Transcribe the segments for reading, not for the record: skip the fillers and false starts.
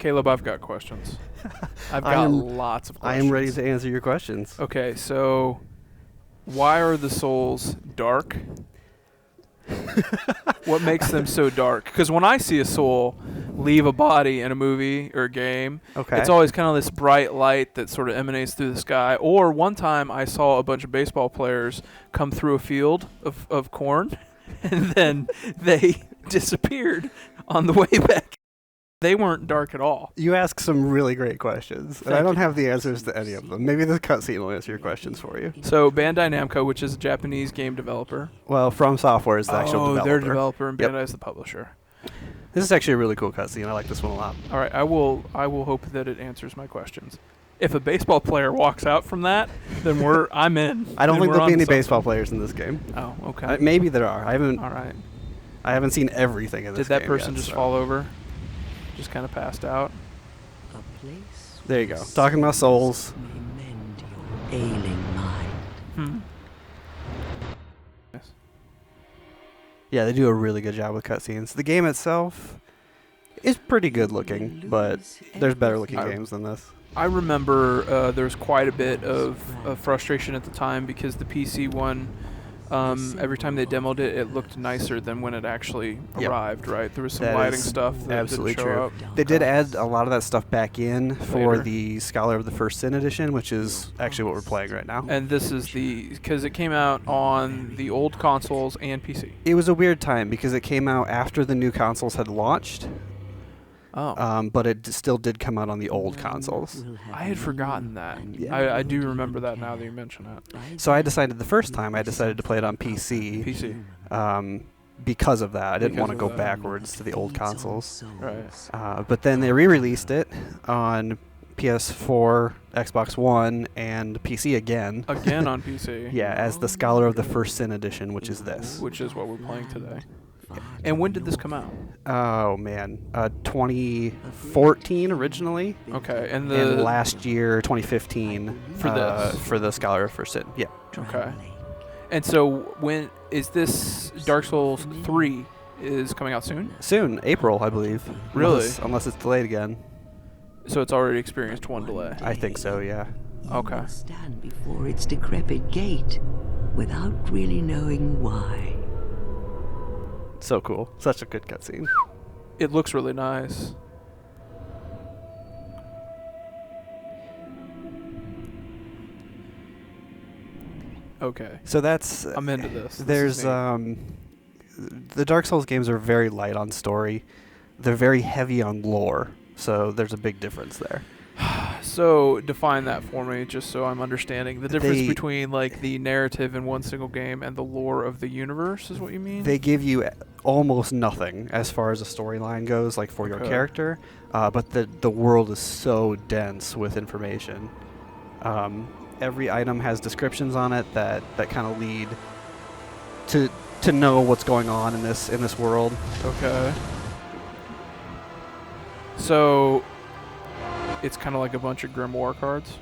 Caleb, I've got questions. I've got lots of I questions. am ready to answer your questions. Okay, so why are the souls dark? What makes them so dark? Because when I see a soul leave a body in a movie or a game, it's always kind of this bright light that sort of emanates through the sky. Or one time I saw a bunch of baseball players come through a field of corn, and then they disappeared on the way back. They weren't dark at all. You ask some really great questions, and I don't have the answers to any of them. Maybe the cutscene will answer your questions for you. So Bandai Namco, which is a Japanese game developer. Well, From Software is the actual developer. They're the developer, and Bandai is the publisher. This is actually a really cool cutscene. I like this one a lot. All right, I will hope that it answers my questions. If a baseball player walks out from that, then I'm in. I don't think there'll be any baseball players in this game. Oh, okay. Maybe there are. All right. I haven't seen everything in this game. Did that person yet, just fall over? Just kind of passed out? There you go. Talking about souls. May mend your ailing mind. Yes. Yeah, they do a really good job with cutscenes. The game itself is pretty good looking, but there's better looking games than this. I remember there was quite a bit of frustration at the time because the PC one, every time they demoed it, it looked nicer than when it actually arrived, right? There was some lighting stuff that absolutely didn't show up. They did add a lot of that stuff back in for Later. the Scholar of the First Sin edition, which is actually what we're playing right now. And this is because it came out on the old consoles and PC. It was a weird time because it came out after the new consoles had launched. Oh. But it still did come out on the old consoles. I had forgotten that. Yeah. I do remember that now that you mention it. So I decided the first time to play it on PC. Because of that. I didn't want to go backwards to the old consoles. Right. But then they re-released it on PS4, Xbox One, and PC again. Again on PC. Yeah, as the Scholar of the First Sin edition, which is this. Which is what we're playing today. And when did this come out? Oh, man. 2014 originally. Okay. And last year, 2015. For this? For the Scholar of First Sin. Yeah. Okay. And so when is this Dark Souls 3 is coming out soon? Soon. April, I believe. Really? Unless it's delayed again. So it's already experienced one delay. I think so, yeah. Okay. Stand before its decrepit gate without really knowing why. So cool. Such a good cutscene. It looks really nice. Okay. So that's... I'm into this. There's... the Dark Souls games are very light on story. They're very heavy on lore. So there's a big difference there. So define that for me, just so I'm understanding. The difference between like the narrative in one single game and the lore of the universe is what you mean? They give you almost nothing as far as a storyline goes, like for your character. But the world is so dense with information. Every item has descriptions on it that kind of lead to know what's going on in this world. Okay. So it's kind of like a bunch of grimoire cards?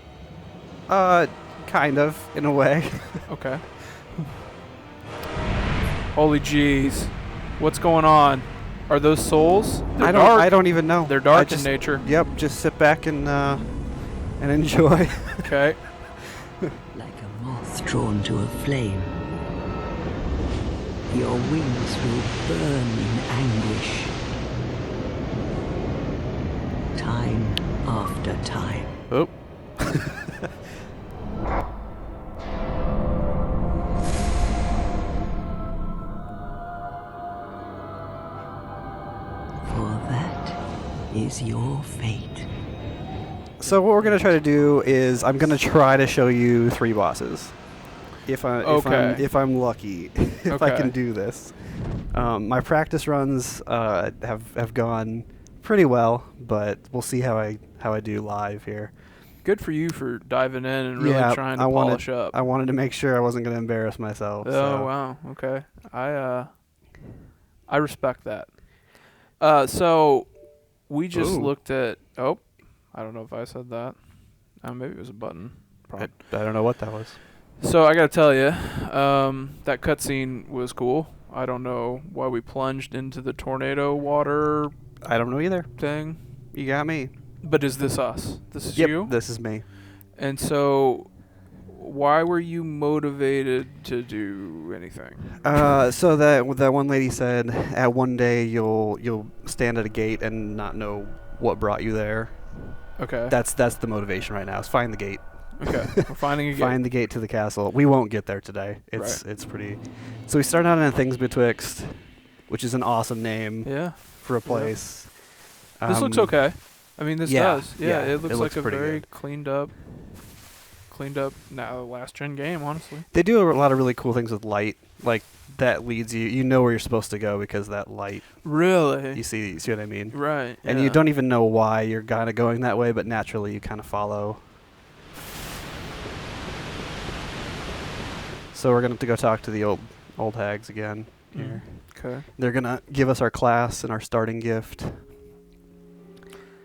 Kind of, in a way. Okay. Holy jeez. What's going on? Are those souls? I don't even know. They're dark in nature. Yep, just sit back and enjoy. Okay. Like a moth drawn to a flame. Your wings will burn in anguish. Time after time. Oh. For that is your fate. So what we're going to try to do is I'm going to try to show you 3 bosses. If I'm lucky, if I can do this. My practice runs have gone pretty well, but we'll see how I do live here. Good for you for diving in and really trying to polish up. I wanted to make sure I wasn't going to embarrass myself. Oh, wow. Okay. I respect that. So we just looked at... Oh, I don't know if I said that. Maybe it was a button. I don't know what that was. So I got to tell you, that cutscene was cool. I don't know why we plunged into the tornado water... I don't know either. Thing. You got me. But is this us? This is yep, you? This is me. And so, why were you motivated to do anything? So that one lady said, at one day you'll stand at a gate and not know what brought you there. Okay. That's the motivation right now. Is find the gate. Okay. We're finding a gate. Find the gate to the castle. We won't get there today. It's pretty. So we start out in Things Betwixt, which is an awesome name. Yeah. For a place. Yeah. This looks okay. I mean, this does. Yeah, it looks like a very good. cleaned up now last gen game, honestly. They do a lot of really cool things with light, like that leads you know where you're supposed to go because that light. Really? You see what I mean? Right. And you don't even know why you're kind of going that way, but naturally you kind of follow. So we're going to go talk to the old hags again here. Okay. They're going to give us our class and our starting gift.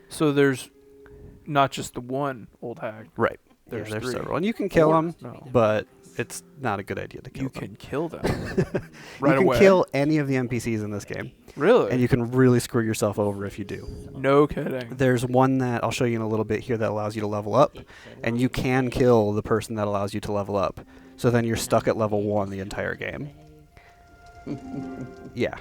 So there's not just the one old hag. Right. There's several. And you can kill them, but it's not a good idea to kill them. You can kill them right away. You can kill any of the NPCs in this game. Really? And you can really screw yourself over if you do. No kidding. There's one that I'll show you in a little bit here that allows you to level up, and you can kill the person that allows you to level up. So then you're stuck at level 1 the entire game. Yeah,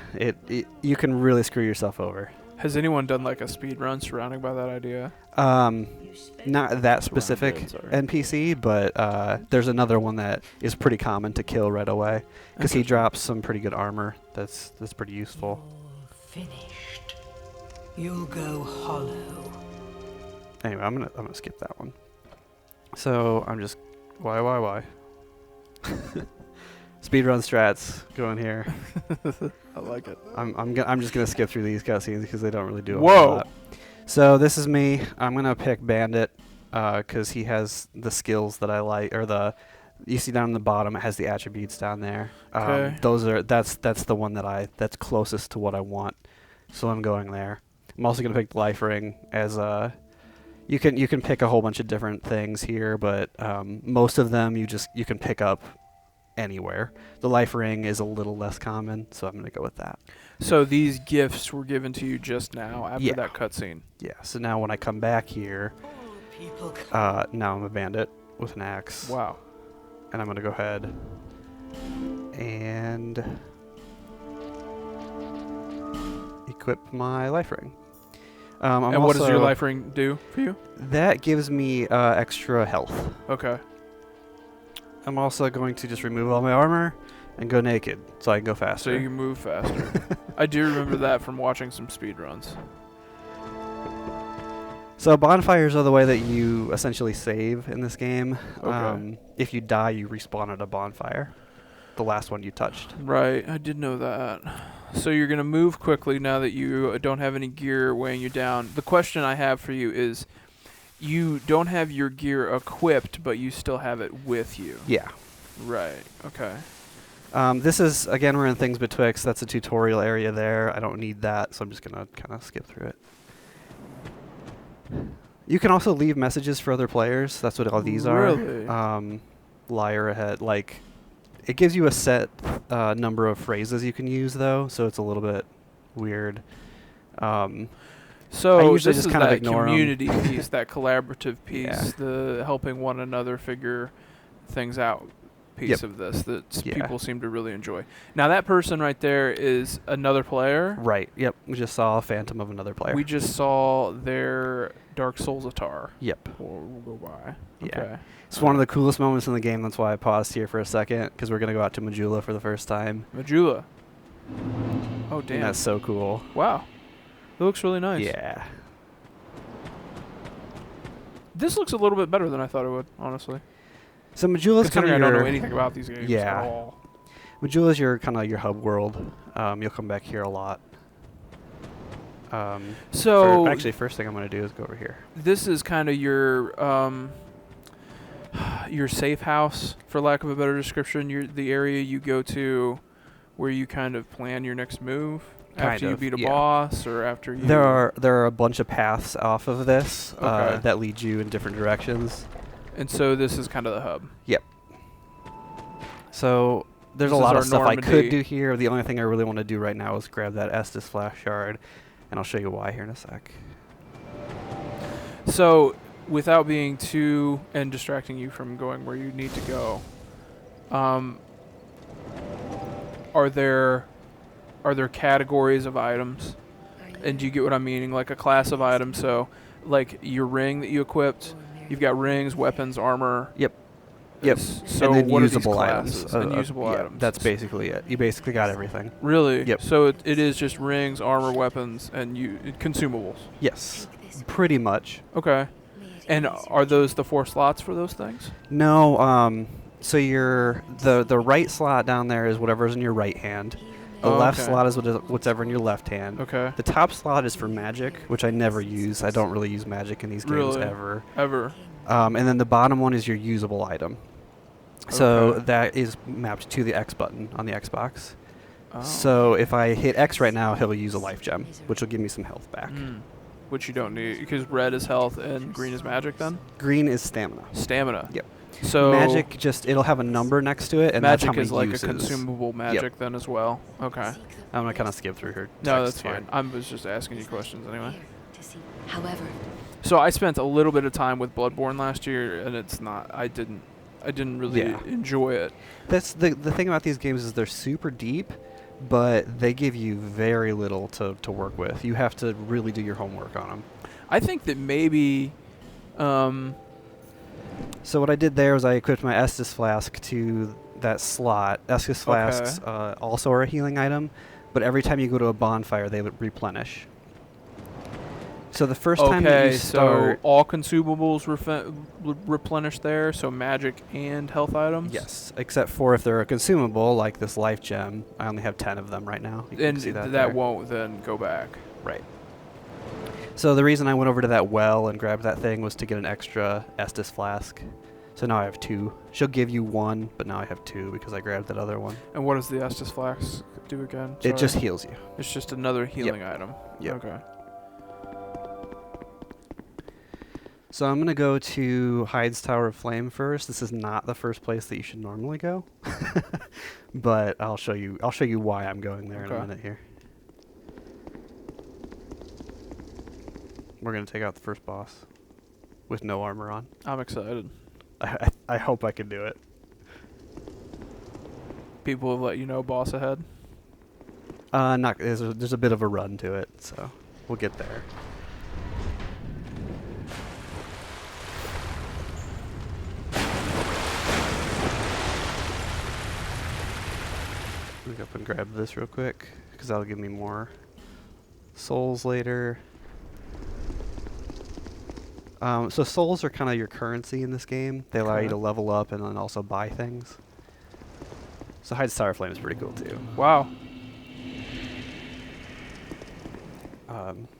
you can really screw yourself over. Has anyone done like a speed run surrounding by that idea? Not that specific NPC, but there's another one that is pretty common to kill right away because he drops some pretty good armor. That's pretty useful. Finished. You'll go hollow. Anyway, I'm gonna skip that one. So I'm just why? Speedrun strats going here. I like it. I'm just gonna skip through these cutscenes because they don't really do a Whoa. whole lot. So this is me. I'm gonna pick Bandit because he has the skills that I like, or you see down in the bottom it has the attributes down there. Okay. That's the one that's closest to what I want. So I'm going there. I'm also gonna pick the Life Ring as you can pick a whole bunch of different things here, but most of them you can pick up anywhere. The Life Ring is a little less common, so I'm going to go with that. So these gifts were given to you just now after that cutscene? Yeah, so now when I come back here, now I'm a bandit with an axe. Wow. And I'm going to go ahead and equip my Life Ring. And what does your Life Ring do for you? That gives me extra health. Okay. I'm also going to just remove all my armor and go naked so I can go faster. So you can move faster. I do remember that from watching some speedruns. So bonfires are the way that you essentially save in this game. Okay. If you die, you respawn at a bonfire. The last one you touched. Right, I did know that. So you're going to move quickly now that you don't have any gear weighing you down. The question I have for you is, you don't have your gear equipped, but you still have it with you. Yeah. Right. Okay. This is, again, we're in Things Betwixt. That's a tutorial area there. I don't need that, so I'm just going to kind of skip through it. You can also leave messages for other players. That's what all these really? are. Liar ahead. Like, it gives you a set number of phrases you can use, though, so it's a little bit weird. So I usually this just is kind of that ignore community piece, that collaborative piece, Yeah. the helping one another figure things out piece of this that people seem to really enjoy. Now that person right there is another player. Right. Yep. We just saw a phantom of another player. We just saw their Dark Souls avatar. Yep. We'll go by. Yeah. Okay. It's one of the coolest moments in the game. That's why I paused here for a second, because we're going to go out to Majula for the first time. Majula. Oh, damn. And that's so cool. Wow. It looks really nice. Yeah. This looks a little bit better than I thought it would, honestly. So Majula's kind of I don't know anything about these games at all. Majula's your kind of your hub world. You'll come back here a lot. Actually, first thing I'm going to do is go over here. This is kind of your safe house, for lack of a better description. The area you go to where you kind of plan your next move after you beat a boss or after you... There are a bunch of paths off of this that lead you in different directions. And so this is kind of the hub. Yep. So there's a lot of stuff I could do here. The only thing I really want to do right now is grab that Estus Flash Shard, and I'll show you why here in a sec. So, without being too and distracting you from going where you need to go, are there categories of items? And do you get what I'm meaning? Like a class of items. So, like your ring that you equipped, you've got rings, weapons, armor. Yep. Yep. So and then what usable are these items. classes? Unusable items. That's basically it. You basically got everything. Really? Yep. So it is just rings, armor, weapons, and consumables. Yes. Pretty much. Okay. And are those the 4 slots for those things? No. So the right slot down there is whatever's in your right hand. The left slot is whatever in your left hand. Okay. The top slot is for magic, which I never use. I don't really use magic in these games ever. Ever. And then the bottom one is your usable item. So that is mapped to the X button on the Xbox. Oh. So if I hit X right now, he'll use a life gem, which will give me some health back. Which you don't need, because red is health and green is magic then? Green is stamina. Stamina. Yep. So magic, it'll have a number next to it, and magic that's how is many like uses. a consumable magic then as well. Okay. I'm going to kind of skip through her. No, that's fine. I was just asking you questions anyway. However, so I spent a little bit of time with Bloodborne last year, and it's not. I didn't really enjoy it. That's the thing about these games is they're super deep, but they give you very little to work with. You have to really do your homework on them. I think that maybe. So what I did there was I equipped my Estus Flask to that slot. Estus Flasks also are a healing item, but every time you go to a bonfire, they would replenish. So the first time that you start... so all consumables replenish there, so magic and health items? Yes, except for if they're a consumable, like this life gem. I only have 10 of them right now. You and can see that won't then go back. Right. So the reason I went over to that well and grabbed that thing was to get an extra Estus Flask. So now I have 2. She'll give you 1, but now I have 2 because I grabbed that other one. And what does the Estus Flask do again? Sorry. It just heals you. It's just another healing item. Yep. Okay. So I'm going to go to Hyde's Tower of Flame first. This is not the first place that you should normally go. But I'll show you why I'm going there in a minute here. We're going to take out the first boss with no armor on. I'm excited. I hope I can do it. People have let you know boss ahead? There's a bit of a run to it, so we'll get there. Let me go up and grab this real quick, because that'll give me more souls later. So souls are kind of your currency in this game. They allow you to level up and then also buy things. So Hyde's Tower of Flame is pretty cool too. Wow.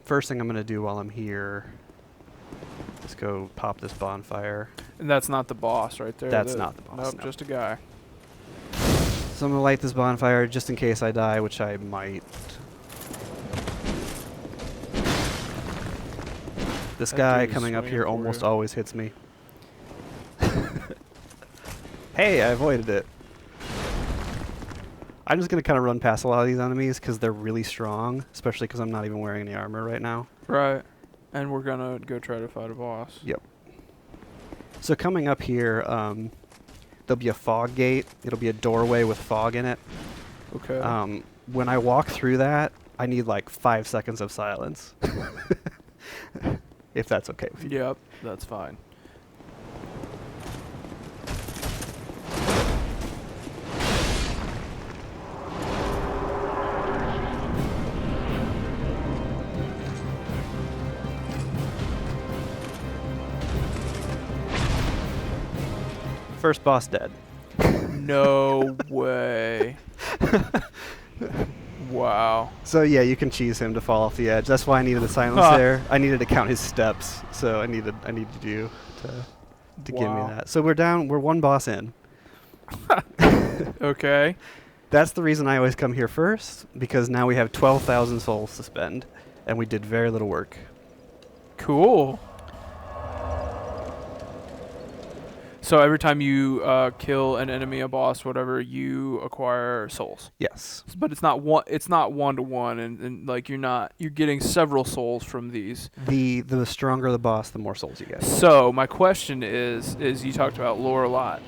First thing I'm going to do while I'm here is go pop this bonfire. And that's not the boss right there? That's not the boss, Nope, just a guy. So I'm going to light this bonfire just in case I die, which I might. This guy coming up here almost always hits me. Hey, I avoided it. I'm just going to kind of run past a lot of these enemies because they're really strong, especially because I'm not even wearing any armor right now. Right. And we're going to go try to fight a boss. Yep. So coming up here, there'll be a fog gate. It'll be a doorway with fog in it. Okay. When I walk through that, I need like 5 seconds of silence. If that's okay with you. Yep, that's fine. First boss dead. No way. Wow. So yeah, you can cheese him to fall off the edge. That's why I needed the silence there. I needed to count his steps, so I needed you to give me that. So we're one boss in. Okay. That's the reason I always come here first, because now we have 12,000 souls to spend, and we did very little work. Cool. So every time you kill an enemy, a boss, whatever, you acquire souls. Yes. But it's not one. It's not 1-to-1, and like you're getting several souls from these. The stronger the boss, the more souls you get. So my question is you talked about lore a lot.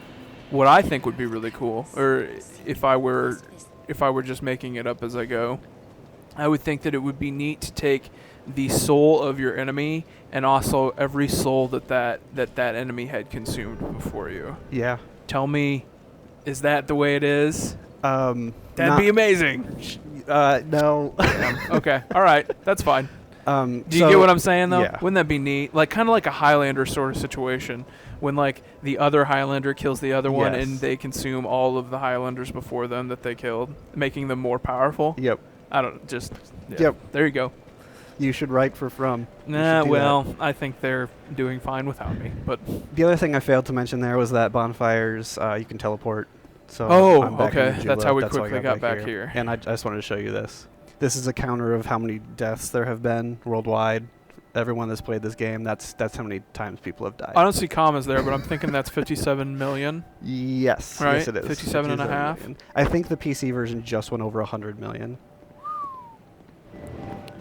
What I think would be really cool, or if I were just making it up as I go, I would think that it would be neat to take the soul of your enemy and also every soul that enemy had consumed before you. Yeah. Tell me, is that the way it is? That'd be amazing. No. Okay. All right. That's fine. Do you get what I'm saying, though? Yeah. Wouldn't that be neat? Like, kind of like a Highlander sort of situation when, like, the other Highlander kills the other one and they consume all of the Highlanders before them that they killed, making them more powerful. Yep. I don't just... Yeah. Yep. There you go. You should write for From. Nah, well, I think they're doing fine without me. But the other thing I failed to mention there was that bonfires, you can teleport. So okay. That's how we quickly got back here. And I just wanted to show you this. This is a counter of how many deaths there have been worldwide. Everyone that's played this game, that's how many times people have died. I don't see commas there, but I'm thinking that's 57 million. Yes. Right? Yes, it is. 57 and a half. Million. I think the PC version just went over 100 million.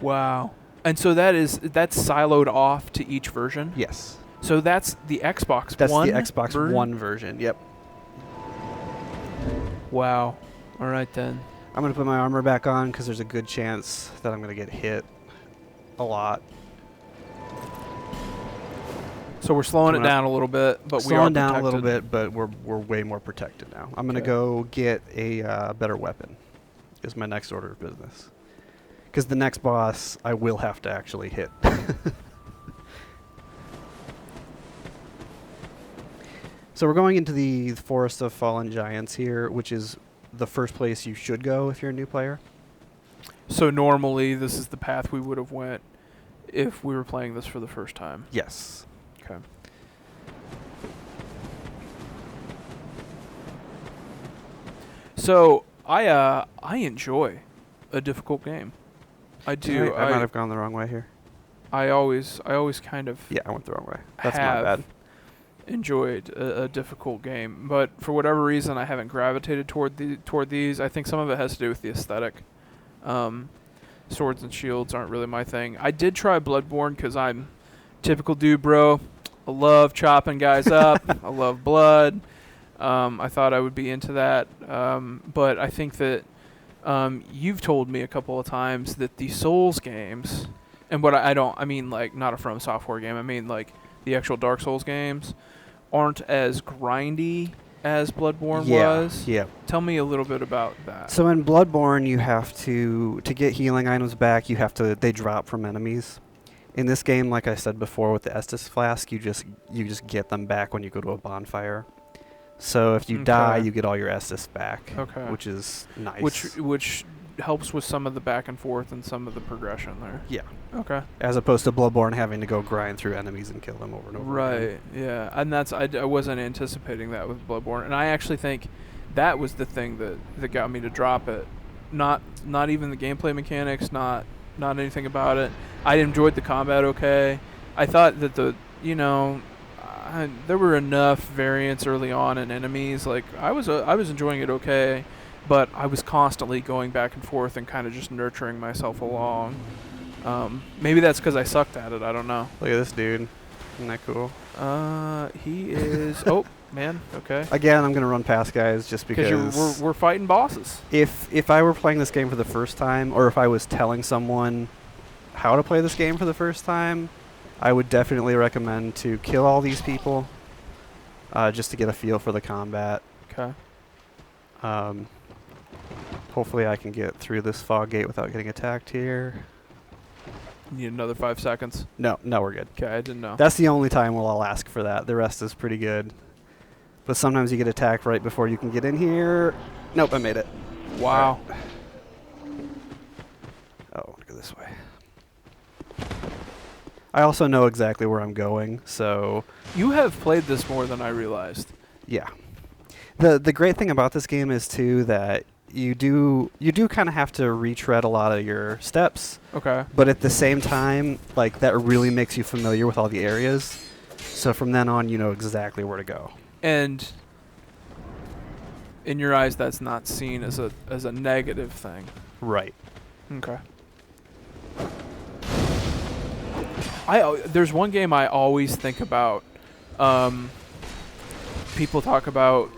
Wow. And so that's siloed off to each version? Yes. So that's the Xbox One? That's the Xbox version? One version, yep. Wow. All right, then. I'm going to put my armor back on because there's a good chance that I'm going to get hit a lot. So we're slowing it down a little bit, but we are slowing down a little bit, but we're way more protected now. I'm going to go get a better weapon is my next order of business. Because the next boss, I will have to actually hit. So we're going into the Forest of Fallen Giants here, which is the first place you should go if you're a new player. So normally this is the path we would have went if we were playing this for the first time. Yes. Okay. So I enjoy a difficult game. I do. I might have gone the wrong way here. I always kind of I went the wrong way. That's my bad. Enjoyed a difficult game, but for whatever reason I haven't gravitated toward these. I think some of it has to do with the aesthetic. Swords and shields aren't really my thing. I did try Bloodborne because I'm typical dude, bro. I love chopping guys up. I love blood. I thought I would be into that, but I think that you've told me a couple of times that the Souls games, and what I mean like not a From Software game. I mean like the actual Dark Souls games aren't as grindy as Bloodborne was. Yeah. Tell me a little bit about that. So in Bloodborne, you have to get healing items back. They drop from enemies. In this game, like I said before, with the Estus flask, you just get them back when you go to a bonfire. So if you die, you get all your Estus back. Okay. Which is nice. Which helps with some of the back and forth and some of the progression there. Yeah. Okay. As opposed to Bloodborne having to go grind through enemies and kill them over and over again. Right, yeah. And I wasn't anticipating that with Bloodborne. And I actually think that was the thing that got me to drop it. Not even the gameplay mechanics, not anything about it. I enjoyed the combat okay. I thought that there were enough variants early on in enemies. Like I was enjoying it okay. But I was constantly going back and forth and kind of just nurturing myself along. Maybe that's because I sucked at it. I don't know. Look at this dude. Isn't that cool? He is... Oh, man. Okay. Again, I'm going to run past guys just because... we're fighting bosses. If I were playing this game for the first time, or if I was telling someone how to play this game for the first time, I would definitely recommend to kill all these people just to get a feel for the combat. Okay. Hopefully I can get through this fog gate without getting attacked here. Need another 5 seconds? No, we're good. Okay, I didn't know. That's the only time I'll ask for that. The rest is pretty good. But sometimes you get attacked right before you can get in here. Nope, I made it. Wow. Right. Oh, go this way. I also know exactly where I'm going, so... You have played this more than I realized. Yeah. The great thing about this game is, too, that you do kind of have to retread a lot of your steps. Okay. But at the same time, like, that really makes you familiar with all the areas. So from then on, you know exactly where to go. And in your eyes, that's not seen as a negative thing. Right. Okay. There's one game I always think about. People talk about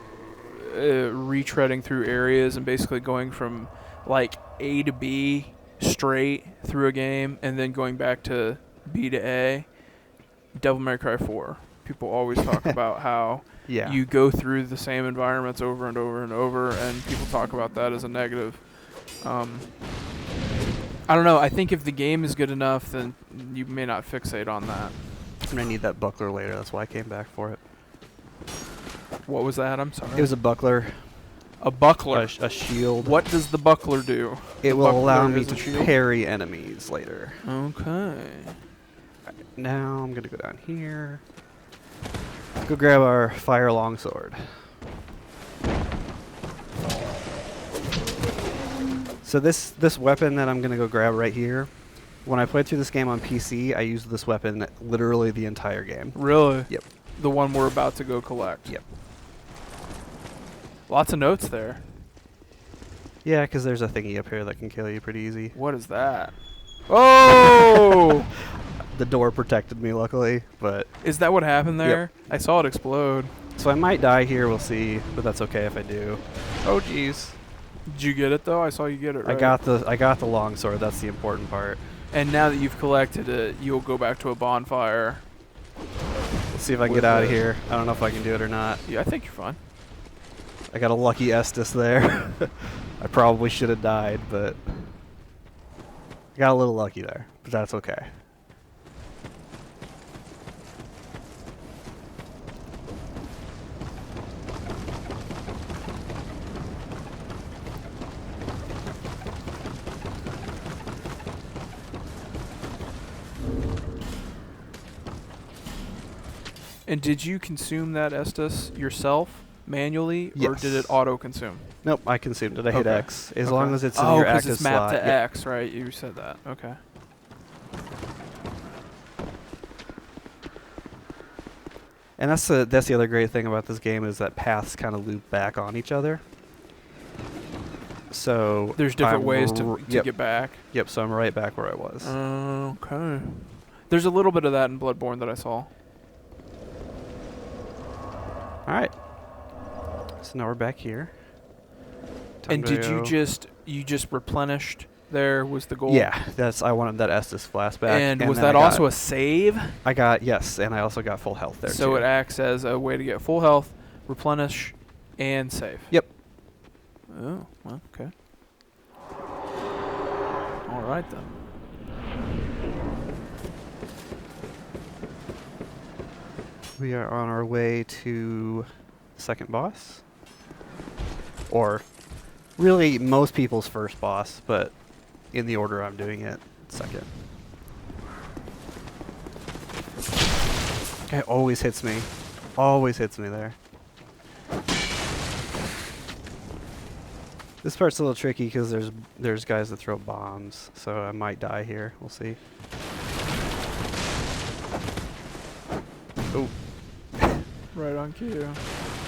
retreading through areas and basically going from like A to B straight through a game and then going back to B to A. Devil May Cry 4. People always talk about how you go through the same environments over and over and over, and people talk about that as a negative. I don't know. I think if the game is good enough, then you may not fixate on that. I'm going to need that buckler later. That's why I came back for it. What was that? I'm sorry. It was a buckler. A buckler? A shield. What does the buckler do? It will allow me to parry enemies later. Okay. Now I'm going to go down here. Go grab our fire longsword. So this weapon that I'm going to go grab right here, when I played through this game on PC, I used this weapon literally the entire game. Really? Yep. The one we're about to go collect? Yep. Lots of notes there. Yeah, because there's a thingy up here that can kill you pretty easy. What is that? Oh! The door protected me, luckily, but... Is that what happened there? Yep. I saw it explode. So I might die here, we'll see, but that's okay if I do. Oh, jeez. Did you get it, though? I saw you get it, right? I got the longsword, that's the important part. And now that you've collected it, you'll go back to a bonfire. Let's see if I can get out of here. I don't know if I can do it or not. Yeah, I think you're fine. I got a lucky Estus there. I probably should have died, but... I got a little lucky there, but that's okay. And did you consume that Estus yourself, manually, or did it auto-consume? Nope, I consumed it. I hit X. As long as it's in your active it's mapped slot. to X, right? You said that. Okay. And that's the other great thing about this game is that paths kind of loop back on each other. So there's different ways to get back. Yep, so I'm right back where I was. Okay. There's a little bit of that in Bloodborne that I saw. Alright. So now we're back here. And did you just replenished there was the goal? Yeah, I wanted that Estus flashback. And was that also a save? I got, yes, and I also got full health there so too. It acts as a way to get full health, replenish, and save. Yep. Oh, well, okay. All right then. We are on our way to the second boss. Or really most people's first boss, but in the order I'm doing it, second. Guy always hits me. Always hits me there. This part's a little tricky because there's guys that throw bombs, so I might die here. We'll see. Oh. Right on cue.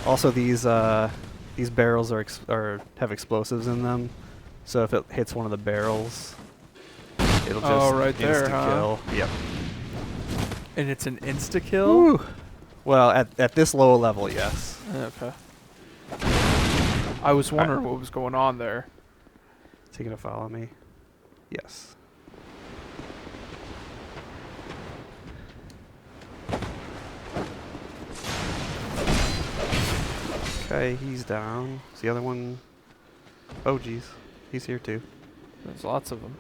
Also, these barrels have explosives in them, so if it hits one of the barrels, it'll just right there, insta-kill. Yep. And it's an insta-kill? Woo. Well, at this low level, yes. Okay. I was wondering what was going on there. Is he gonna follow me? Yes. Okay, he's down. Is the other one? Oh, geez. He's here too. There's lots of them.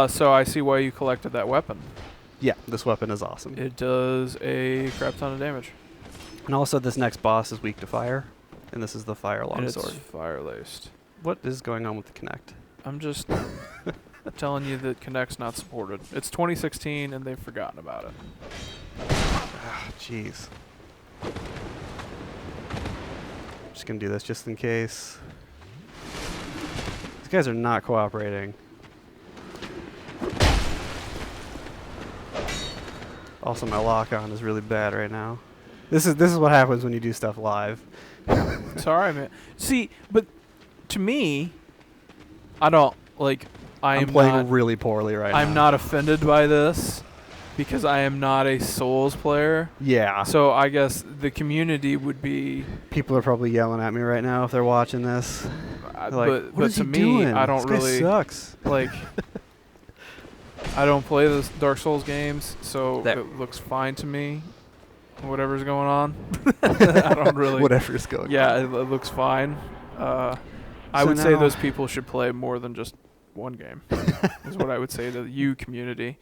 So I see why you collected that weapon. Yeah, this weapon is awesome. It does a crap ton of damage. And also, this next boss is weak to fire, and this is the fire longsword. It's fire-laced. What is going on with the Kinect? I'm just telling you that Kinect's not supported. It's 2016, and they've forgotten about it. Ah, jeez. Just gonna do this just in case. These guys are not cooperating. Also, my lock-on is really bad right now. This is what happens when you do stuff live. Sorry, man. See, but to me, I don't like. I'm playing really poorly right now. I'm not offended by this because I am not a Souls player. Yeah. So I guess the community would be. People are probably yelling at me right now if they're watching this. Like, but to me, I don't really. This guy sucks. Like. I don't play the Dark Souls games, so it looks fine to me. Whatever's going on, I don't really. Whatever's going on. Yeah, it looks fine. I would say those people should play more than just one game. Is what I would say to you, community.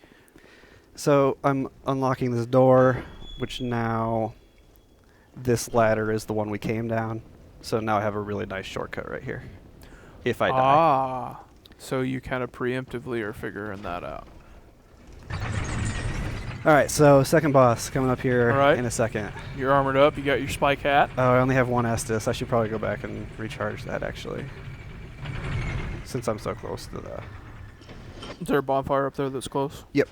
So I'm unlocking this door, which now this ladder is the one we came down. So now I have a really nice shortcut right here. If I die. Ah, so you kind of preemptively are figuring that out. All right, so second boss coming up here in a second. You're armored up. You got your spike hat. Oh, I only have one Estus. I should probably go back and recharge that, actually. Since I'm so close to the... Is there a bonfire up there that's close? Yep.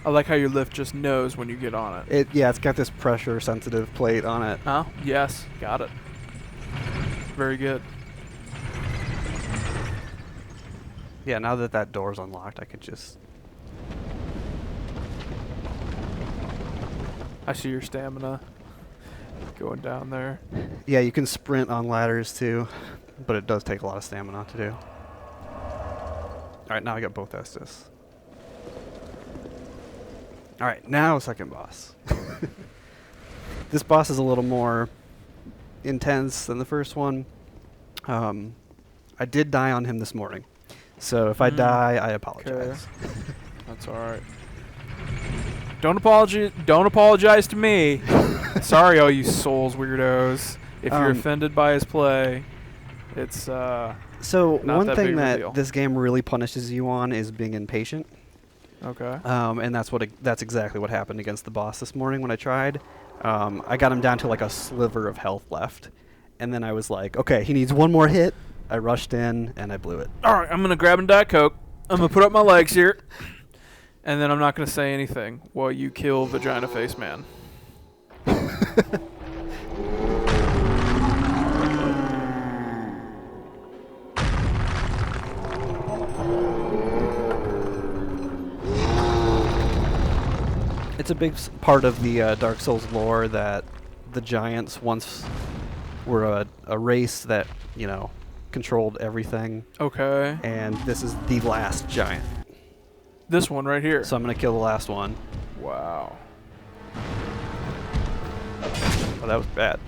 I like how your lift just knows when you get on it. Yeah, it's got this pressure-sensitive plate on it. Oh, yes. Got it. Very good. Yeah, now that that door's unlocked, I could just... I see your stamina going down there. Yeah, you can sprint on ladders too, but it does take a lot of stamina to do. Alright, now I got both Estus. Alright, now second boss. This boss is a little more intense than the first one. I did die on him this morning. So if I die, I apologize. That's all right. Don't apologize to me. Sorry, all you Souls weirdos. If you're offended by his play, it's so one thing that this game really punishes you on is being impatient. Okay. And that's exactly what happened against the boss this morning when I tried. I got him down to like a sliver of health left, and then I was like, okay, he needs one more hit. I rushed in, and I blew it. All right, I'm going to grab a Diet Coke. I'm going to put up my legs here, and then I'm not going to say anything while you kill Vagina Face Man. It's a big part of the Dark Souls lore that the giants once were a race that, you know, controlled everything. Okay. And this is the last giant. This one right here. So I'm going to kill the last one. Wow. Oh, that was bad.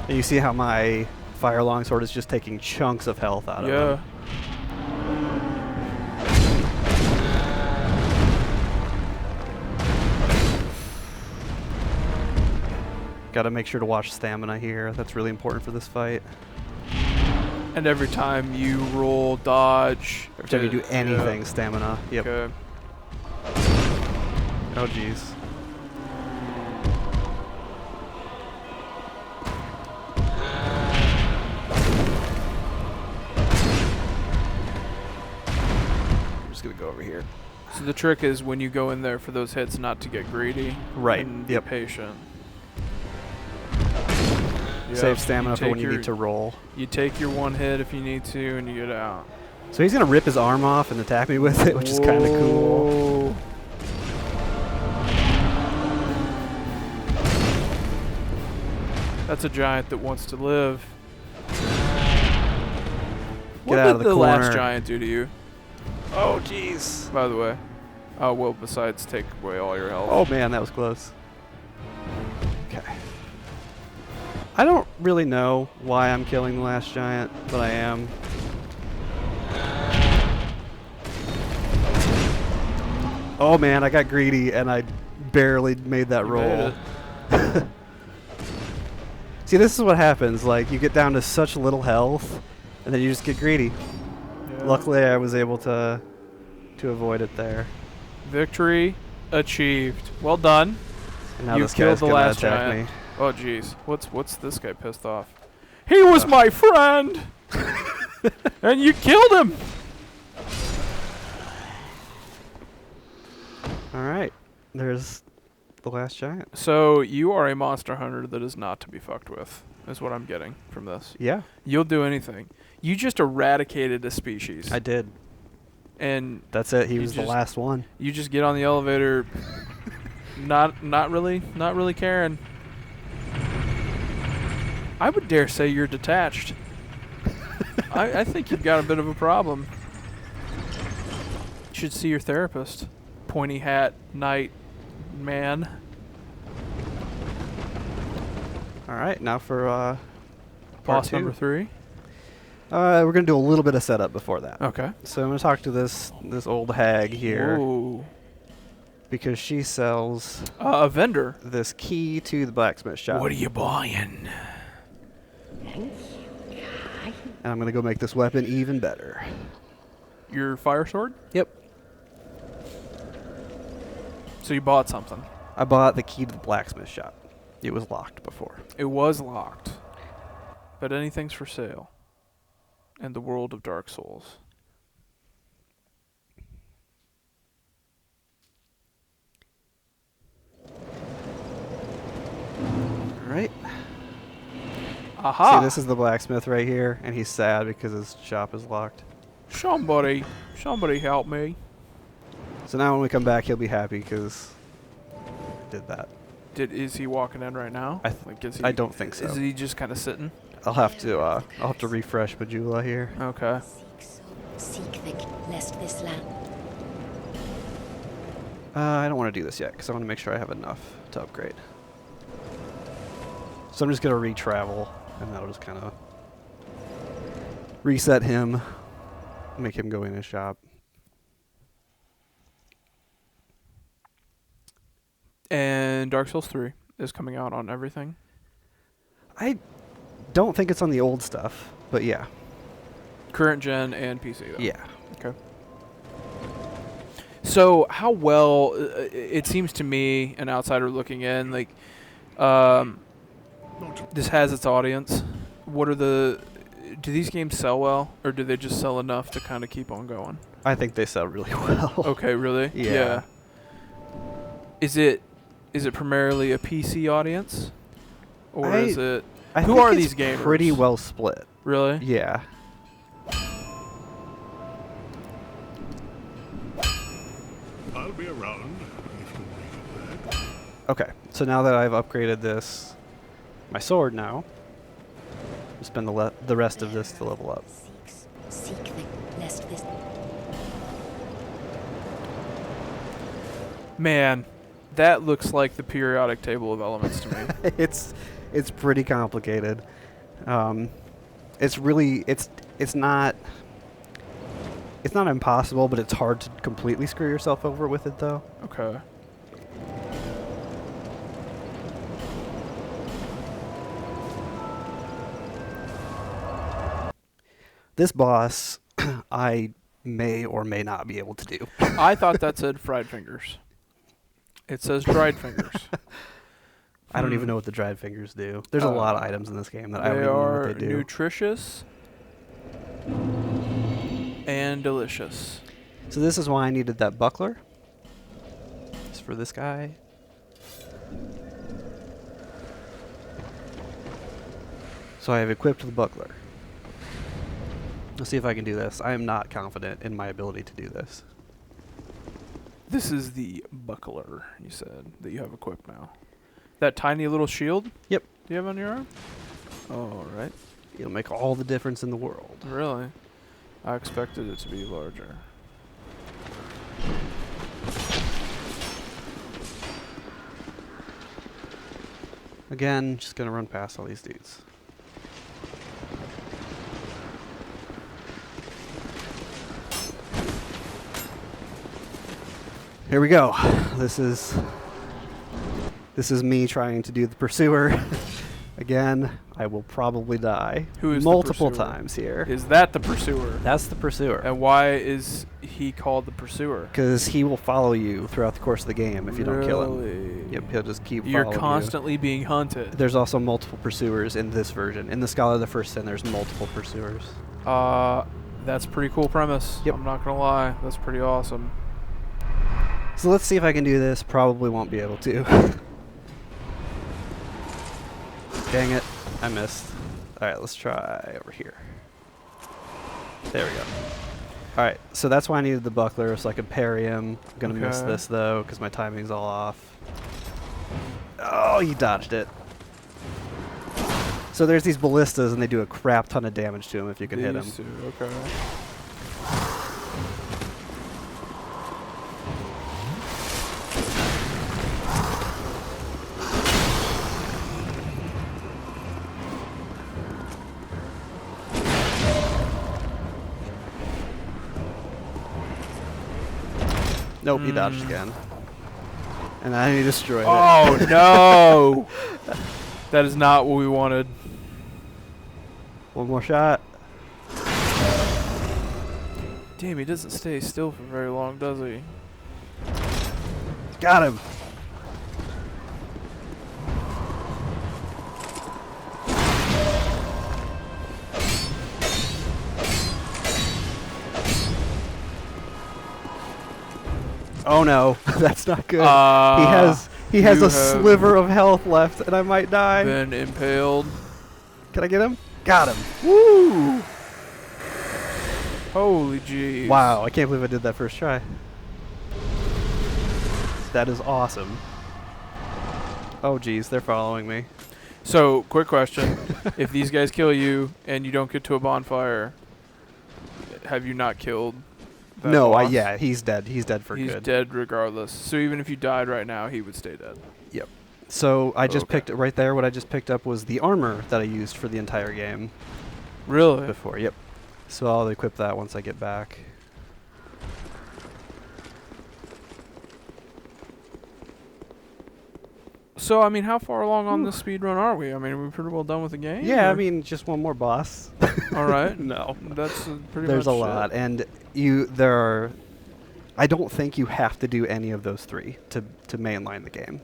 And you see how my fire longsword is just taking chunks of health out of him. Got to make sure to watch stamina here. That's really important for this fight. And every time you roll dodge, every time you do anything, stamina. Yep. Okay. Oh jeez. I'm just gonna go over here. So the trick is when you go in there for those hits, not to get greedy. Right. And be patient. Save stamina for when you need to roll. You take your one hit if you need to, and you get out. So he's going to rip his arm off and attack me with it, which is kind of cool. That's a giant that wants to live. Get out of the corner. What did the last giant do to you? Oh, jeez. By the way. Oh, well, besides take away all your health. Oh, man, that was close. Okay. I don't really know why I'm killing the last giant, but I am. Oh man, I got greedy and I barely made that roll. See, this is what happens. Like, you get down to such little health, and then you just get greedy. Yeah. Luckily, I was able to avoid it there. Victory achieved. Well done. And now you this killed guy's the gonna last attack giant. me. Oh jeez, what's this guy pissed off? He was my friend, and you killed him. All right, there's the last giant. So you are a monster hunter that is not to be fucked with, is what I'm getting from this. Yeah. You'll do anything. You just eradicated a species. I did. And that's it. He was the last one. You just get on the elevator, not really caring. I would dare say you're detached. I think you've got a bit of a problem. You should see your therapist. Pointy hat, knight, man. All right, now for boss number 3. We're gonna do a little bit of setup before that. Okay. So I'm gonna talk to this old hag here. Ooh. Because she sells a vendor this key to the blacksmith shop. What are you buying? And I'm gonna go make this weapon even better. Your fire sword? Yep. So you bought something? I bought the key to the blacksmith shop. It was locked before. It was locked. But anything's for sale. In the world of Dark Souls. Alright. Aha! See, this is the blacksmith right here, and he's sad because his shop is locked. Somebody help me. So now when we come back, he'll be happy because I did that. Is he walking in right now? I don't think so. Is he just kind of sitting? I'll have to refresh Majula here. Okay. Seek thick, lest this land. I don't want to do this yet because I want to make sure I have enough to upgrade. So I'm just gonna re-travel, and that'll just kind of reset him, make him go in his shop. And Dark Souls 3 is coming out on everything? I don't think it's on the old stuff, but yeah. Current gen and PC, though? Yeah. Okay. So, how well, it seems to me, an outsider looking in, like, this has its audience. Do these games sell well, or do they just sell enough to kind of keep on going? I think they sell really well. Okay, really? Yeah. Is it primarily a PC audience, or is it? Who are these gamers? Pretty well split. Really? Yeah. I'll be around if you need it back. Okay, so now that I've upgraded my sword now, I'll spend the rest of this to level up. Seek thick, lest this. Man, that looks like the periodic table of elements to me. It's pretty complicated. It's not impossible, but it's hard to completely screw yourself over with it, though. Okay. This boss, I may or may not be able to do. I thought that said fried fingers. It says dried fingers. I don't even know what the dried fingers do. There's a lot of items in this game that I don't even know what they do. They are nutritious and delicious. So this is why I needed that buckler. It's for this guy. So I have equipped the buckler. Let's see if I can do this. I am not confident in my ability to do this. This is the buckler, you said, that you have equipped now. That tiny little shield? Yep. Do you have on your arm? Oh, right. It'll make all the difference in the world. Really? I expected it to be larger. Again, just gonna run past all these dudes. Here we go. This is me trying to do the pursuer. Again, I will probably die. Who is multiple the pursuer? times here. Is that the pursuer? That's the pursuer. And why is he called the pursuer? Because he will follow you throughout the course of the game if you don't kill him. Really? Yep, he'll just keep You're following constantly being hunted. There's also multiple pursuers in this version. In the Scholar of the First Sin, there's multiple pursuers. That's a pretty cool premise. Yep. I'm not gonna lie. That's pretty awesome. So let's see if I can do this. Probably won't be able to. Dang it. I missed. Alright, let's try over here. There we go. Alright, so that's why I needed the buckler, so I could parry him. I'm gonna miss this, though, because my timing's all off. Oh, he dodged it. So there's these ballistas, and they do a crap ton of damage to him if you can hit him. Okay. Nope, he dodged again. And then he destroyed it. Oh, no! That is not what we wanted. One more shot. Damn, he doesn't stay still for very long, does he? Got him. Oh no, that's not good. He has a sliver of health left, and I might die. Been impaled. Can I get him? Got him. Woo! Holy jeez. Wow, I can't believe I did that first try. That is awesome. Oh geez, they're following me. So, quick question. If these guys kill you and you don't get to a bonfire, have you not killed that No, boss? yeah, he's dead. He's dead for good. He's dead regardless. So even if you died right now, he would stay dead. Yep. So I just picked it right there. What I just picked up was the armor that I used for the entire game. Really? Before, yep. So I'll equip that once I get back. So, I mean, how far along on this speed run are we? I mean, are we pretty well done with the game? Yeah, or? I mean, just one more boss. All right. No. That's pretty There's much a lot, it. and I don't think you have to do any of those three to mainline the game.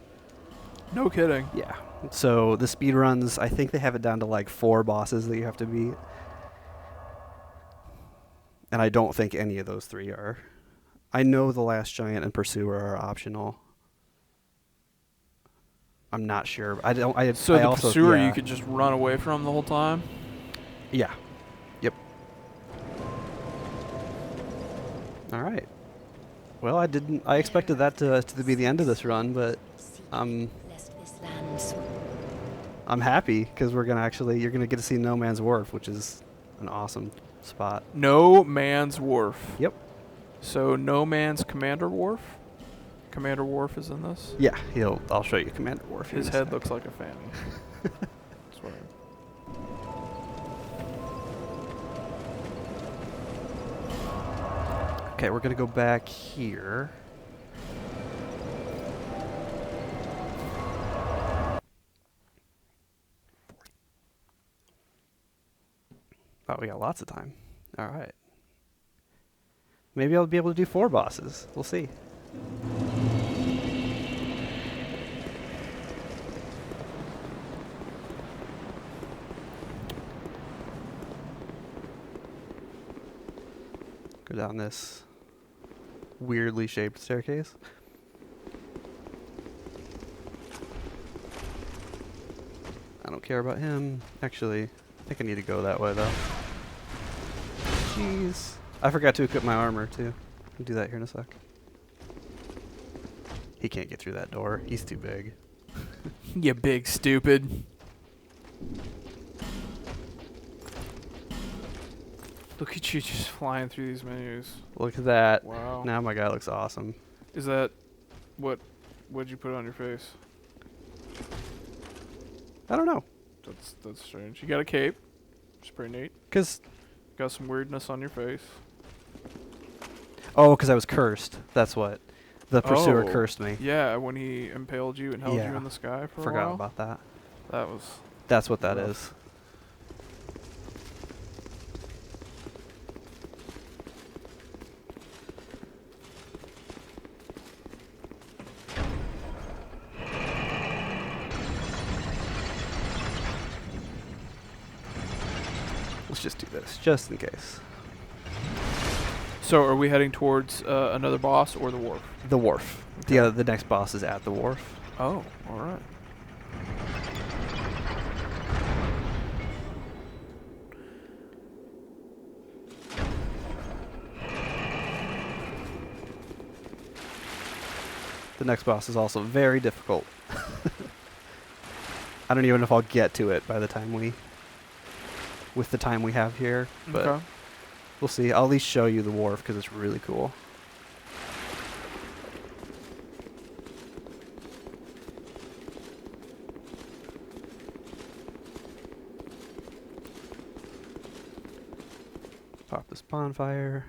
No kidding. Yeah. So the speed runs, I think they have it down to like 4 bosses that you have to beat. And I don't think any of those 3 are. I know the Last Giant and Pursuer are optional. I'm not sure. So the Pursuer, you could just run away from the whole time? Yeah. Yep. All right. Well, I expected that to be the end of this run, but I'm happy because you're gonna get to see No Man's Wharf, which is an awesome spot. No Man's Wharf. Yep. So No Man's Commander Wharf? Commander Wharf is in this? Yeah, I'll show you Commander Wharf. His head looks like a fan. Swear. Okay, we're gonna go back here. Oh, we got lots of time. All right. Maybe I'll be able to do 4 bosses. We'll see. Go down this weirdly shaped staircase. I don't care about him. Actually, I think I need to go that way though. Jeez. I forgot to equip my armor too. I'll do that here in a sec. He can't get through that door. He's too big. You big stupid. Look at you just flying through these menus. Look at that. Wow. Now my guy looks awesome. Is that what'd you put on your face? I don't know. That's strange. You got a cape. It's pretty neat. Got some weirdness on your face. Oh, because I was cursed. That's what. The Pursuer cursed me. Yeah, when he impaled you and held you in the sky for a while. Forgot about that. That was That's what that is. Let's just do this, just in case. So are we heading towards another boss or the wharf? The wharf. Okay. The next boss is at the wharf. Oh, all right. The next boss is also very difficult. I don't even know if I'll get to it by the time with the time we have here, but okay. We'll see. I'll at least show you the wharf because it's really cool. Pop this bonfire.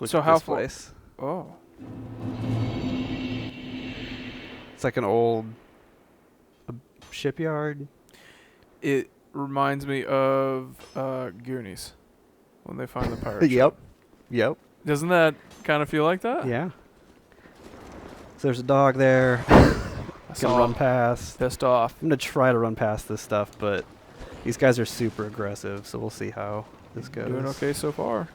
So how far? Oh. It's like an old shipyard. It reminds me of Goonies when they find the pirate Yep. ship. Yep. Doesn't that kind of feel like that? Yeah. So there's a dog there. Gonna run past. Pissed off. I'm gonna try to run past this stuff, but these guys are super aggressive, so we'll see how this goes. Doing okay so far.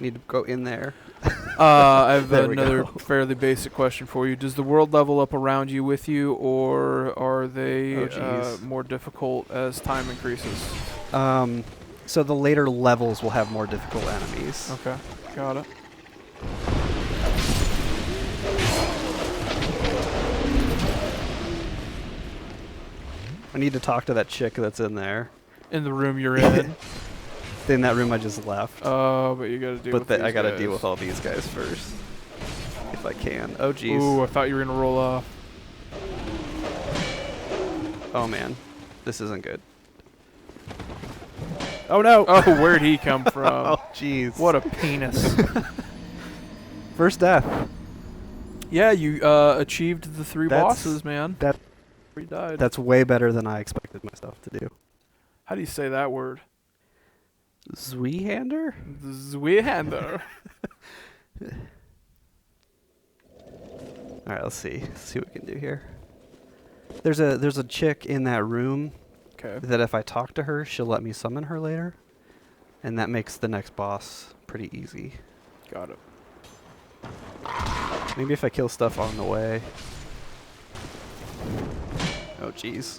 Need to go in there. I have another fairly basic question for you. Does the world level up around you with you, or are they more difficult as time increases? So the later levels will have more difficult enemies. Okay, got it. I need to talk to that chick that's in there. In the room you're in? In that room I just left. Oh, but you gotta deal with these I gotta guys. deal with all these guys first. If I can. Oh, jeez. Ooh, I thought you were gonna roll off. Oh, man. This isn't good. Oh, no! Oh, where'd he come from? Oh, jeez. What a penis. First death. Yeah, you achieved the 3 bosses, man. You died. That's way better than I expected myself to do. How do you say that word? Zweihander? Zweihander. Alright, let's see. Let's see what we can do here. There's a chick in that room. Okay. That if I talk to her, she'll let me summon her later. And that makes the next boss pretty easy. Got it. Maybe if I kill stuff on the way. Oh, jeez.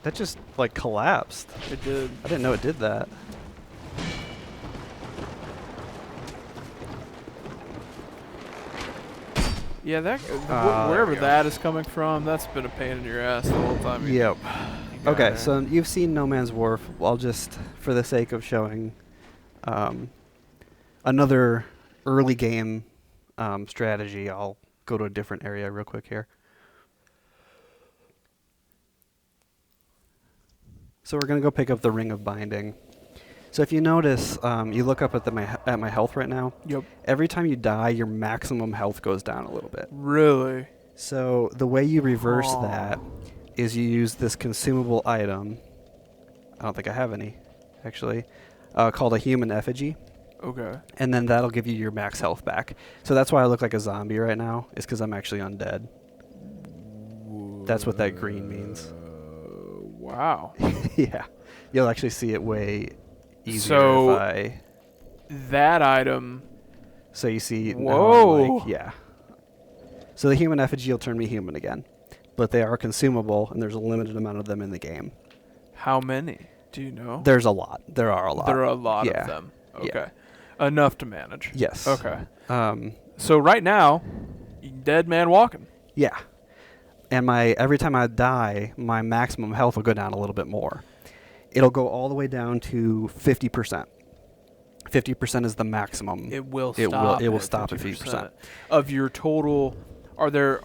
That just like collapsed. It did. I didn't know it did that. Yeah, that wherever that is coming from, that's been a pain in your ass the whole time. Yep. Okay, so you've seen No Man's Wharf. I'll just, for the sake of showing another early game strategy, I'll go to a different area real quick here. So we're going to go pick up the Ring of Binding. So if you notice, you look up at my health right now. Yep. Every time you die, your maximum health goes down a little bit. Really? So the way you reverse that is you use this consumable item. I don't think I have any, actually. Called a human effigy. Okay. And then that'll give you your max health back. So that's why I look like a zombie right now, is because I'm actually undead. That's what that green means. Wow. Yeah. You'll actually see it way easier so if I... that item... So you see... Whoa. Like, yeah. So the human effigy will turn me human again. But they are consumable, and there's a limited amount of them in the game. How many? Do you know? There's a lot. There are a lot. There are a lot of them. Okay. Yeah. Enough to manage. Yes. Okay. So right now, dead man walking. Yeah. And every time I die, my maximum health will go down a little bit more. it'll go all the way down to 50%. 50% is the maximum. It will stop. It will stop at 50% of your total. Are there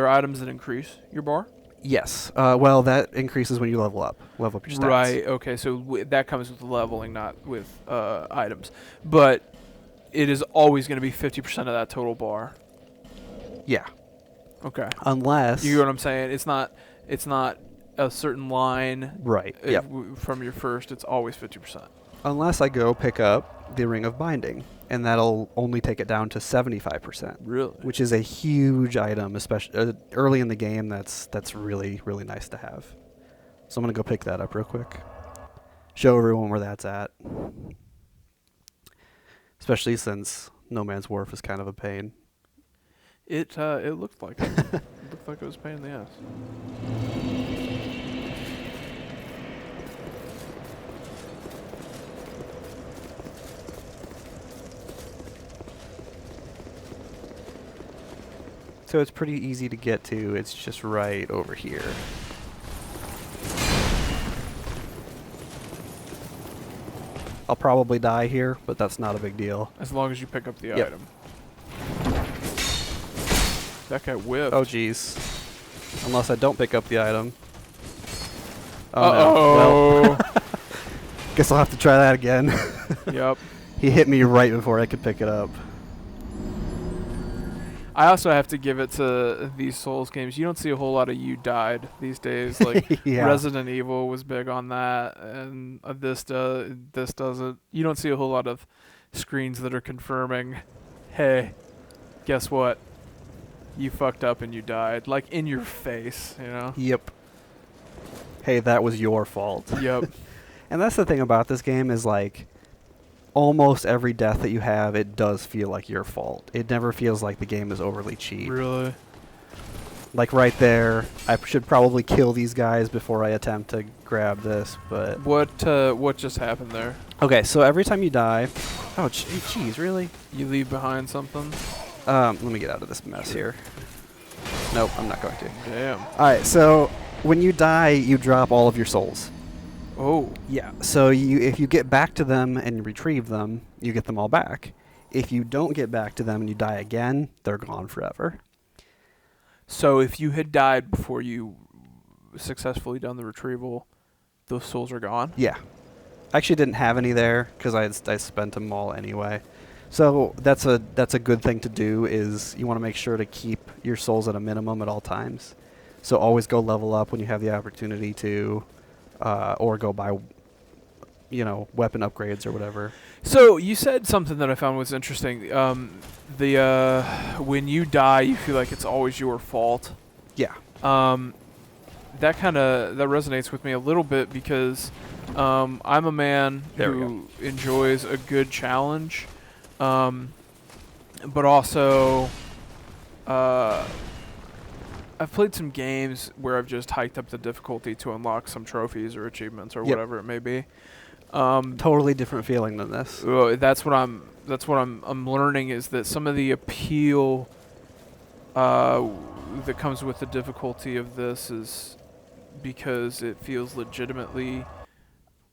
items that increase your bar? Yes. Well, that increases when you level up your stats. Right. Okay. So that comes with leveling, not with items. But it is always going to be 50% of that total bar. Yeah. Okay. Unless you know what I'm saying. It's not a certain line. Right. Yeah. From your first, it's always 50%. Unless I go pick up the Ring of Binding, and that'll only take it down to 75%. Really? Which is a huge item, especially early in the game. That's really, really nice to have. So I'm going to go pick that up real quick. Show everyone where that's at. Especially since No Man's Wharf is kind of a pain. It looked like it. It looked like it was a pain in the ass. So it's pretty easy to get to. It's just right over here. I'll probably die here, but that's not a big deal. As long as you pick up the item. That guy whipped. Oh, jeez. Unless I don't pick up the item. Oh, no. Well, guess I'll have to try that again. Yep. He hit me right before I could pick it up. I also have to give it to these Souls games. You don't see a whole lot of you died these days. Like yeah. Resident Evil was big on that, and this doesn't. You don't see a whole lot of screens that are confirming, hey, guess what? You fucked up and you died. Like in your face, you know? Yep. Hey, that was your fault. Yep. And that's the thing about this game is like, almost every death that you have, it does feel like your fault. It never feels like the game is overly cheap. Really? Like right there, I should probably kill these guys before I attempt to grab this, but... What just happened there? Okay, so every time you die... Oh, jeez, really? You leave behind something? Let me get out of this mess here. Nope, I'm not going to. Damn. Alright, so when you die, you drop all of your souls. Oh. Yeah, so if you get back to them and you retrieve them, you get them all back. If you don't get back to them and you die again, they're gone forever. So if you had died before you successfully done the retrieval, those souls are gone? Yeah. I actually didn't have any there because I spent them all anyway. So that's a good thing to do is you want to make sure to keep your souls at a minimum at all times. So always go level up when you have the opportunity to... or go buy, weapon upgrades or whatever. So you said something that I found was interesting. When you die, you feel like it's always your fault. Yeah. That resonates with me a little bit because I'm a man who enjoys a good challenge, but also I've played some games where I've just hiked up the difficulty to unlock some trophies or achievements or whatever it may be. Totally different feeling than this. That's what I'm learning is that some of the appeal that comes with the difficulty of this is because it feels legitimately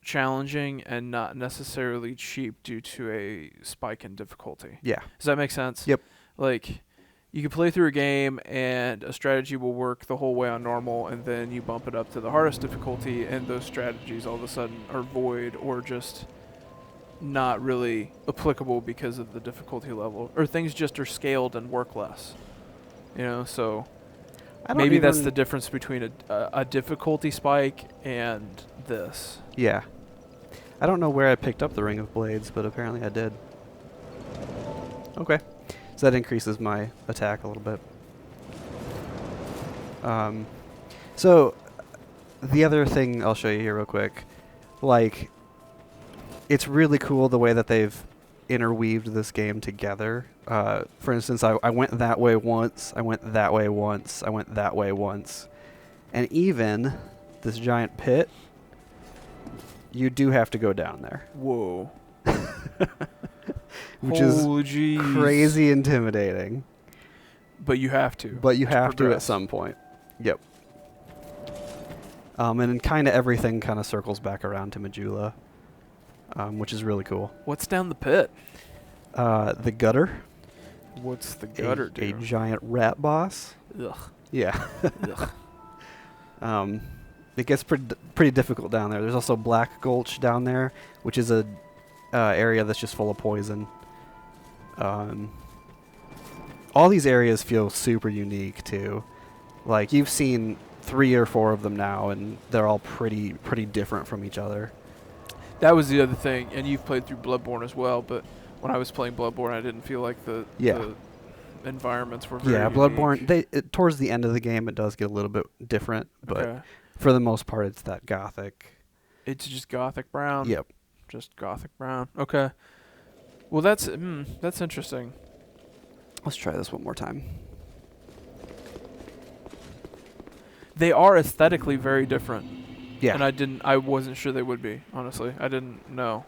challenging and not necessarily cheap due to a spike in difficulty. Yeah. Does that make sense? Yep. Like, you can play through a game and a strategy will work the whole way on normal, and then you bump it up to the hardest difficulty, and those strategies all of a sudden are void or just not really applicable because of the difficulty level, or things just are scaled and work less. So maybe that's the difference between a difficulty spike and this. Yeah. I don't know where I picked up the Ring of Blades, but apparently I did. Okay. So that increases my attack a little bit. So the other thing I'll show you here real quick, like, it's really cool the way that they've interweaved this game together. For instance, I went that way once, I went that way once, I went that way once. And even this giant pit, you do have to go down there. Whoa. Which is crazy intimidating. But you have to. But you have to at some point. Yep. And then kind of everything kind of circles back around to Majula, which is really cool. What's down the pit? The gutter. What's the gutter do? A giant rat boss. Ugh. Yeah. Ugh. It gets pretty difficult down there. There's also Black Gulch down there, which is a area that's just full of poison. All these areas feel super unique too. Like, you've seen 3 or 4 of them now, and they're all pretty different from each other. That was the other thing, and you've played through Bloodborne as well, but when I was playing Bloodborne, I didn't feel like the environments were very unique. Bloodborne, towards the end of the game, it does get a little bit different, but for the most part, it's that gothic. It's just gothic brown? Yep. Just gothic brown. Okay. Well, that's interesting. Let's try this one more time. They are aesthetically very different. Yeah. And I wasn't sure they would be, honestly. I didn't know.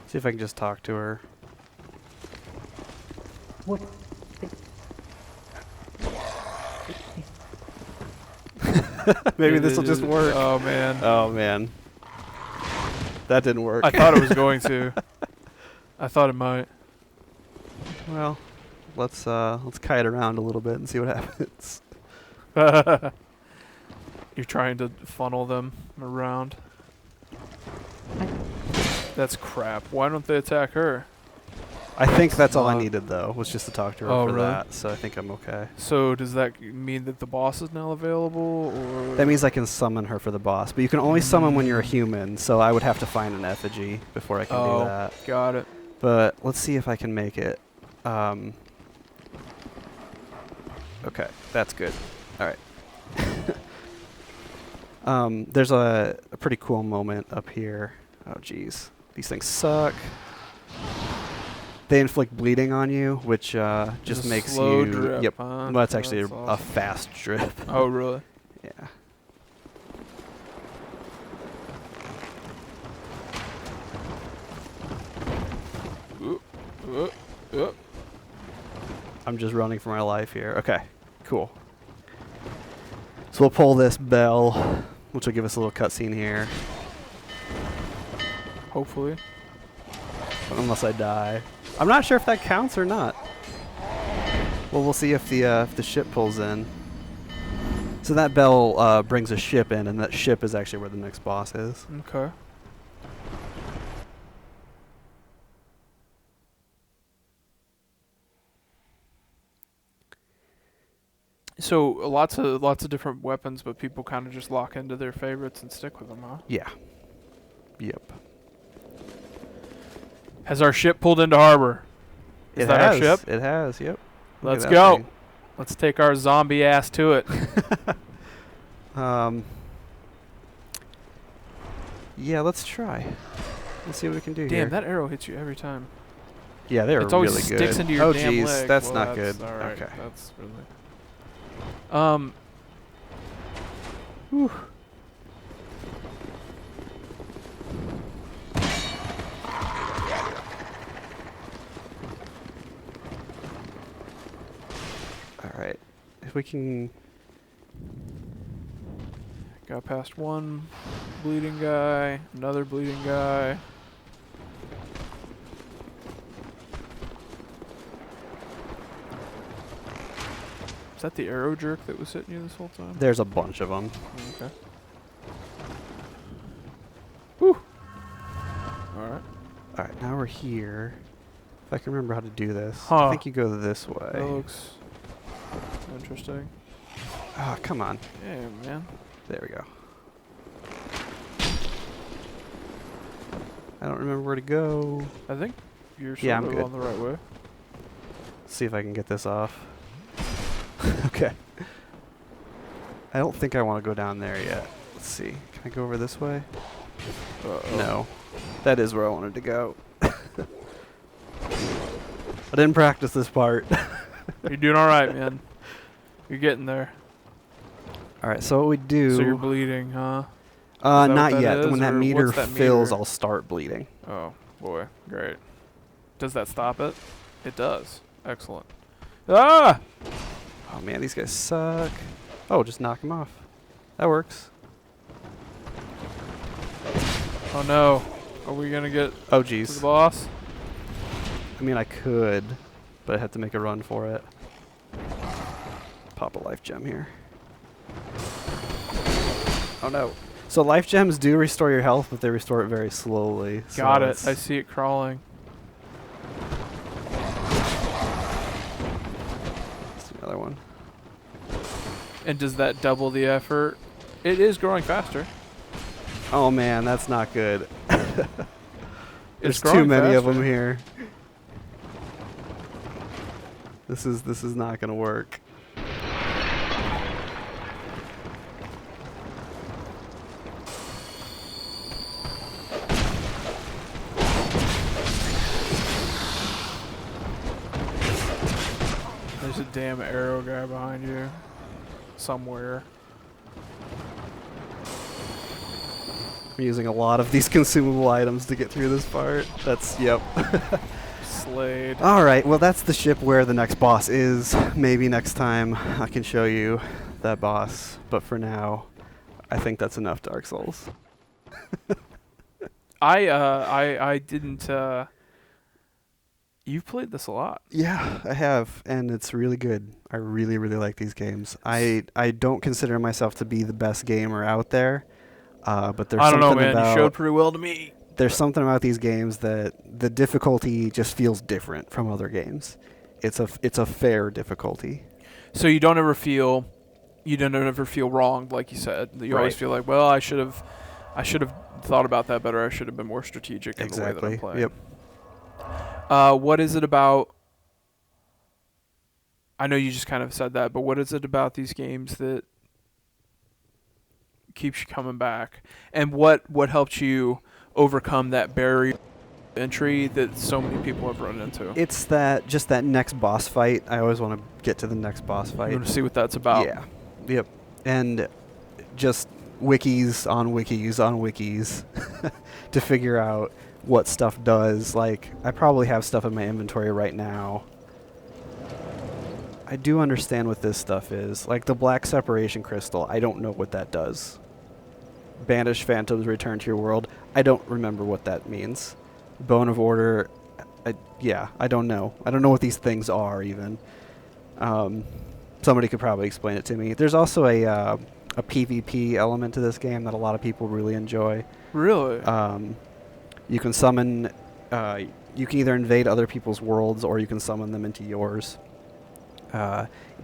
See if I can just talk to her. What? Maybe this will just work. Oh, man. Oh, man. That didn't work. I thought it was going to. I thought it might. Well, let's kite around a little bit and see what happens. You're trying to funnel them around. That's crap. Why don't they attack her? I think that's all I needed, though, was just to talk to her for really? that, so I think I'm okay. So does that mean that the boss is now available, or...? That means I can summon her for the boss, but you can only summon when you're a human, so I would have to find an effigy before I can do that. Got it. But let's see if I can make it. Okay, that's good. All right. There's a pretty cool moment up here. Oh, jeez. These things suck. They inflict bleeding on you, which just makes slow you... drip, Yep. huh? Well, that's actually That's a awesome. fast drip. Oh, really? Yeah. I'm just running for my life here. Okay, cool. So we'll pull this bell, which will give us a little cutscene here. Hopefully. Unless I die. I'm not sure if that counts or not. Well, we'll see if the ship pulls in. So that bell brings a ship in, and that ship is actually where the next boss is. Okay. So lots of different weapons, but people kind of just lock into their favorites and stick with them, huh? Yeah. Yep. Has our ship pulled into harbor? Is that our ship? It has, yep. Let's go. Let's take our zombie ass to it. Yeah, let's try. Let's see what we can do here. Damn, that arrow hits you every time. Yeah, they're It always really good. sticks into your damn geez, leg. that's Well, not good. All right. Okay. That's really... Whew. All right. If we can... Got past one bleeding guy, another bleeding guy. Is that the arrow jerk that was hitting you this whole time? There's a bunch of them. Okay. Whew. Alright. Alright, now we're here. If I can remember how to do this. Huh. I think you go this way. That looks interesting. Ah, come on. Yeah, man. There we go. I don't remember where to go. I think you're Yeah, sort I'm of good. on the right way. See if I can get this off. Okay. I don't think I want to go down there yet. Let's see. Can I go over this way? Uh-oh. No. That is where I wanted to go. I didn't practice this part. You're doing alright, man. You're getting there. All right, so what we do... So you're bleeding, huh? Not yet. When that meter fills, I'll start bleeding. Oh, boy. Great. Does that stop it? It does. Excellent. Ah! Oh, man, these guys suck. Oh, just knock them off. That works. Oh, no. Are we going to get to the boss? I mean, I could, but I have to make a run for it. Pop a life gem here. Oh, no. So life gems do restore your health, but they restore it very slowly. Got it. I see it crawling. Let's do another one. And does that double the effort? It is growing faster. Oh, man, that's not good. There's growing too many of faster. them here. This is not going to work. There's a damn arrow guy behind you. Somewhere. I'm using a lot of these consumable items to get through this part. Yep. Slayed. Alright, well that's the ship where the next boss is. Maybe next time I can show you that boss. But for now, I think that's enough Dark Souls. I didn't, you've played this a lot. Yeah, I have, and it's really good. I really, really like these games. I don't consider myself to be the best gamer out there, but there's something know, man. about... You showed pretty well to me. There's something about these games that the difficulty just feels different from other games. It's a fair difficulty. So you don't ever feel wronged, like you said. You always feel like, well, I should have thought about that better. I should have been more strategic in the way that I'm playing. Yep. What is it about? I know you just kind of said that, but what is it about these games that keeps you coming back? And what helped you overcome that barrier entry that so many people have run into? It's just that next boss fight. I always want to get to the next boss fight. You want to see what that's about. Yeah. Yep. And just wikis on wikis on wikis to figure out what stuff does. Like, I probably have stuff in my inventory right now. I do understand what this stuff is. Like the black separation crystal, I don't know what that does. Banish phantoms, return to your world. I don't remember what that means. Bone of order, I don't know. I don't know what these things are even. Somebody could probably explain it to me. There's also a PvP element to this game that a lot of people really enjoy. Really? You can summon, you can either invade other people's worlds or you can summon them into yours.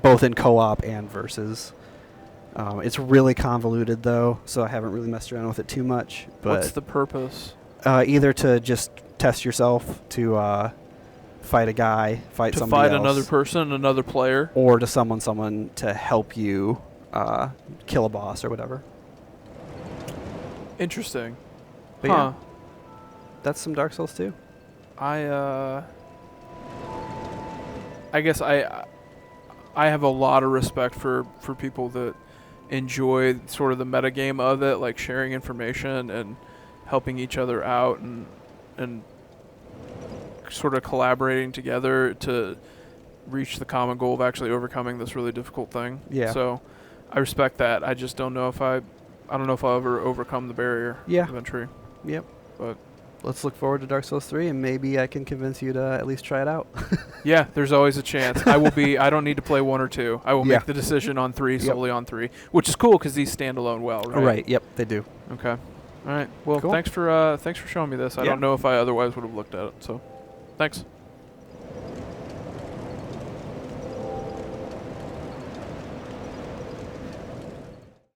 Both in co-op and versus. It's really convoluted though, so I haven't really messed around with it too much. But what's the purpose? Either to just test yourself, to fight a guy, fight somebody else. To fight another person, another player? Or to summon someone to help you kill a boss or whatever. Interesting. But yeah, that's some Dark Souls 2. I guess I have a lot of respect for people that enjoy sort of the metagame of it, like sharing information and helping each other out and sort of collaborating together to reach the common goal of actually overcoming this really difficult thing. Yeah. So I respect that. I just don't know if I don't know if I'll ever overcome the barrier of entry. Yep. But let's look forward to Dark Souls 3, and maybe I can convince you to at least try it out. Yeah, there's always a chance. I don't need to play 1 or 2. I will make the decision on 3, solely on 3, which is cool because these stand alone well, right? Right, yep, they do. Okay. All right. Well, cool. thanks for showing me this. I don't know if I otherwise would have looked at it, so thanks.